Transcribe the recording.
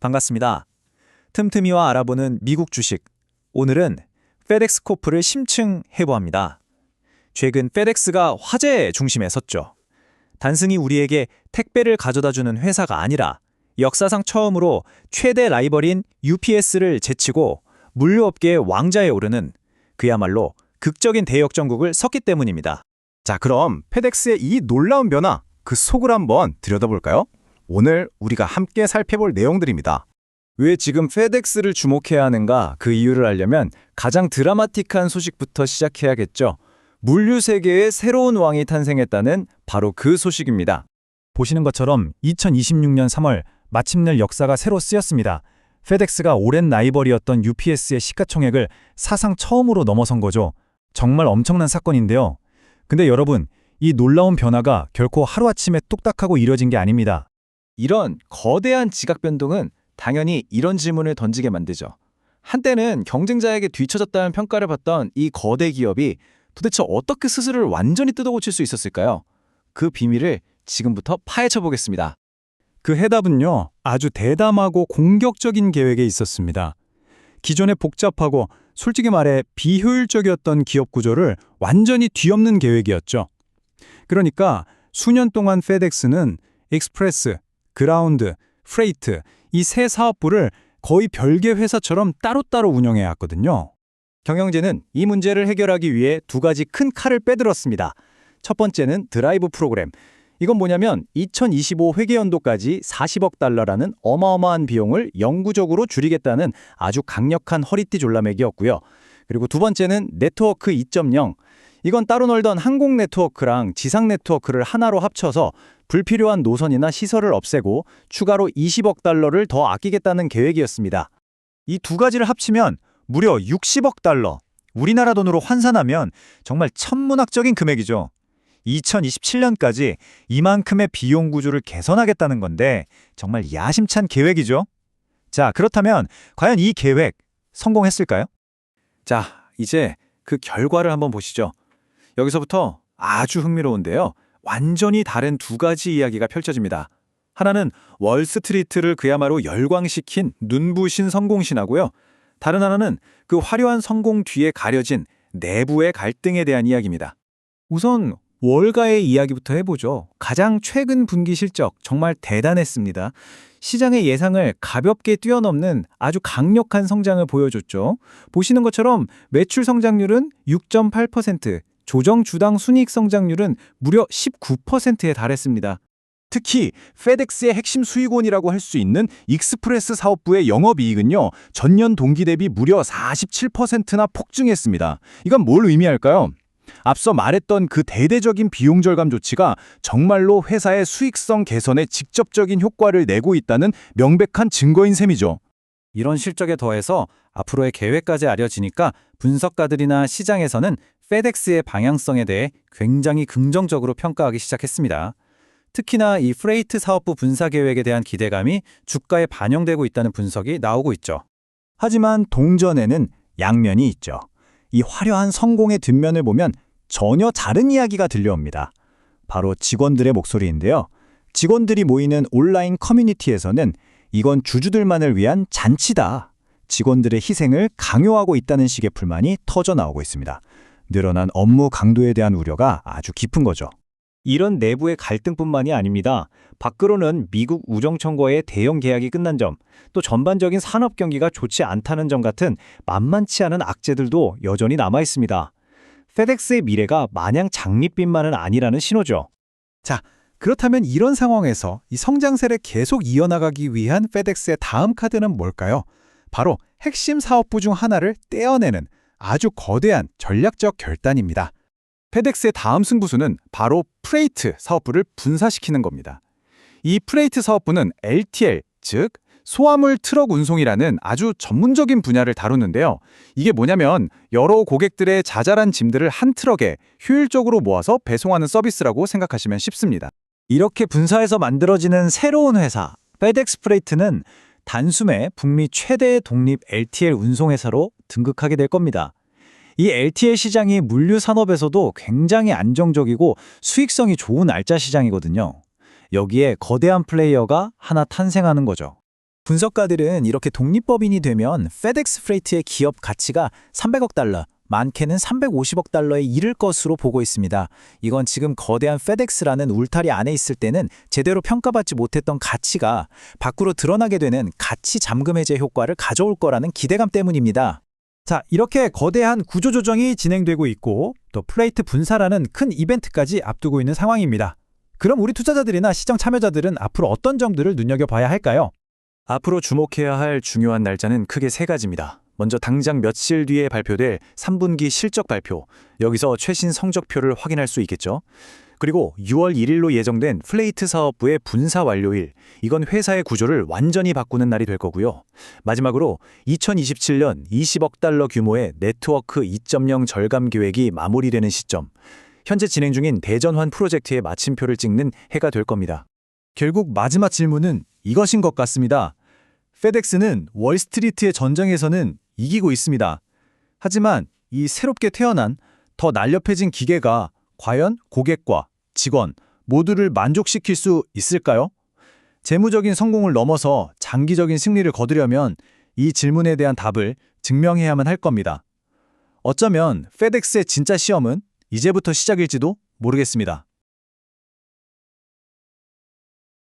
반갑습니다. 틈틈이와 알아보는 미국 주식. 오늘은 페덱스코프를 심층해보합니다. 최근 페덱스가 화제의 중심에 섰죠. 단순히 우리에게 택배를 가져다주는 회사가 아니라 역사상 처음으로 최대 라이벌인 UPS를 제치고 물류업계의 왕좌에 오르는 그야말로 극적인 대역전국을 섰기 때문입니다. 자, 그럼 페덱스의 이 놀라운 변화, 그 속을 한번 들여다볼까요? 오늘 우리가 함께 살펴볼 내용들입니다. 왜 지금 페덱스를 주목해야 하는가, 그 이유를 알려면 가장 드라마틱한 소식부터 시작해야겠죠. 물류 세계의 새로운 왕이 탄생했다는 바로 그 소식입니다. 보시는 것처럼 2026년 3월 마침내 역사가 새로 쓰였습니다. 페덱스가 오랜 라이벌이었던 UPS의 시가총액을 사상 처음으로 넘어선 거죠. 정말 엄청난 사건인데요. 근데 여러분, 이 놀라운 변화가 결코 하루아침에 뚝딱하고 이뤄진 게 아닙니다. 이런 거대한 지각 변동은 당연히 이런 질문을 던지게 만들죠. 한때는 경쟁자에게 뒤처졌다는 평가를 받던 이 거대 기업이 도대체 어떻게 스스로를 완전히 뜯어고칠 수 있었을까요? 그 비밀을 지금부터 파헤쳐 보겠습니다. 그 해답은요, 아주 대담하고 공격적인 계획에 있었습니다. 기존의 복잡하고 솔직히 말해 비효율적이었던 기업 구조를 완전히 뒤엎는 계획이었죠. 그러니까 수년 동안 페덱스는 익스프레스, 그라운드, 프레이트 이 세 사업부를 거의 별개 회사처럼 따로따로 운영해 왔거든요. 경영진은 이 문제를 해결하기 위해 두 가지 큰 칼을 빼들었습니다. 첫 번째는 드라이브 프로그램. 이건 뭐냐면 2025 회계연도까지 40억 달러라는 어마어마한 비용을 영구적으로 줄이겠다는 아주 강력한 허리띠 졸라매기였고요. 그리고 두 번째는 네트워크 2.0. 이건 따로 놀던 항공 네트워크랑 지상 네트워크를 하나로 합쳐서 불필요한 노선이나 시설을 없애고 추가로 20억 달러를 더 아끼겠다는 계획이었습니다. 이 두 가지를 합치면 무려 60억 달러. 우리나라 돈으로 환산하면 정말 천문학적인 금액이죠. 2027년까지 이만큼의 비용 구조를 개선하겠다는 건데 정말 야심찬 계획이죠. 자, 그렇다면 과연 이 계획 성공했을까요? 자, 이제 그 결과를 한번 보시죠. 여기서부터 아주 흥미로운데요. 완전히 다른 두 가지 이야기가 펼쳐집니다. 하나는 월스트리트를 그야말로 열광시킨 눈부신 성공신하고요. 다른 하나는 그 화려한 성공 뒤에 가려진 내부의 갈등에 대한 이야기입니다. 우선 월가의 이야기부터 해보죠. 가장 최근 분기 실적 정말 대단했습니다. 시장의 예상을 가볍게 뛰어넘는 아주 강력한 성장을 보여줬죠. 보시는 것처럼 매출 성장률은 6.8%, 조정 주당 순이익 성장률은 무려 19%에 달했습니다. 특히 페덱스의 핵심 수익원이라고 할 수 있는 익스프레스 사업부의 영업이익은요, 전년 동기 대비 무려 47%나 폭증했습니다. 이건 뭘 의미할까요? 앞서 말했던 그 대대적인 비용 절감 조치가 정말로 회사의 수익성 개선에 직접적인 효과를 내고 있다는 명백한 증거인 셈이죠. 이런 실적에 더해서 앞으로의 계획까지 알려지니까 분석가들이나 시장에서는 페덱스의 방향성에 대해 굉장히 긍정적으로 평가하기 시작했습니다. 특히나 이 프레이트 사업부 분사 계획에 대한 기대감이 주가에 반영되고 있다는 분석이 나오고 있죠. 하지만 동전에는 양면이 있죠. 이 화려한 성공의 뒷면을 보면 전혀 다른 이야기가 들려옵니다. 바로 직원들의 목소리인데요. 직원들이 모이는 온라인 커뮤니티에서는 이건 주주들만을 위한 잔치다. 직원들의 희생을 강요하고 있다는 식의 불만이 터져 나오고 있습니다. 늘어난 업무 강도에 대한 우려가 아주 깊은 거죠. 이런 내부의 갈등뿐만이 아닙니다. 밖으로는 미국 우정청과의 대형 계약이 끝난 점, 또 전반적인 산업 경기가 좋지 않다는 점 같은 만만치 않은 악재들도 여전히 남아 있습니다. 페덱스의 미래가 마냥 장밋빛만은 아니라는 신호죠. 자, 그렇다면 이런 상황에서 이 성장세를 계속 이어나가기 위한 페덱스의 다음 카드는 뭘까요? 바로 핵심 사업부 중 하나를 떼어내는 아주 거대한 전략적 결단입니다. 페덱스의 다음 승부수는 바로 프레이트 사업부를 분사시키는 겁니다. 이 프레이트 사업부는 LTL, 즉 소화물 트럭 운송이라는 아주 전문적인 분야를 다루는데요. 이게 뭐냐면 여러 고객들의 자잘한 짐들을 한 트럭에 효율적으로 모아서 배송하는 서비스라고 생각하시면 쉽습니다. 이렇게 분사해서 만들어지는 새로운 회사, 페덱스 프레이트는 단숨에 북미 최대의 독립 LTL 운송회사로 등극하게 될 겁니다. 이 LTL 시장이 물류 산업에서도 굉장히 안정적이고 수익성이 좋은 알짜 시장이거든요. 여기에 거대한 플레이어가 하나 탄생하는 거죠. 분석가들은 이렇게 독립법인이 되면 페덱스 프레이트의 기업 가치가 300억 달러, 많게는 350억 달러에 이를 것으로 보고 있습니다. 이건 지금 거대한 페덱스라는 울타리 안에 있을 때는 제대로 평가받지 못했던 가치가 밖으로 드러나게 되는 가치 잠금 해제 효과를 가져올 거라는 기대감 때문입니다. 자, 이렇게 거대한 구조조정이 진행되고 있고 또 플레이트 분사라는 큰 이벤트까지 앞두고 있는 상황입니다. 그럼 우리 투자자들이나 시장 참여자들은 앞으로 어떤 점들을 눈여겨봐야 할까요? 앞으로 주목해야 할 중요한 날짜는 크게 세 가지입니다. 먼저 당장 며칠 뒤에 발표될 3분기 실적 발표, 여기서 최신 성적표를 확인할 수 있겠죠. 그리고 6월 1일로 예정된 플레이트 사업부의 분사 완료일, 이건 회사의 구조를 완전히 바꾸는 날이 될 거고요. 마지막으로 2027년 20억 달러 규모의 네트워크 2.0 절감 계획이 마무리되는 시점, 현재 진행 중인 대전환 프로젝트의 마침표를 찍는 해가 될 겁니다. 결국 마지막 질문은 이것인 것 같습니다. 페덱스는 월스트리트의 전쟁에서는 이기고 있습니다. 하지만 이 새롭게 태어난 더 날렵해진 기계가 과연 고객과 직원 모두를 만족시킬 수 있을까요? 재무적인 성공을 넘어서 장기적인 승리를 거두려면 이 질문에 대한 답을 증명해야만 할 겁니다. 어쩌면 페덱스의 진짜 시험은 이제부터 시작일지도 모르겠습니다.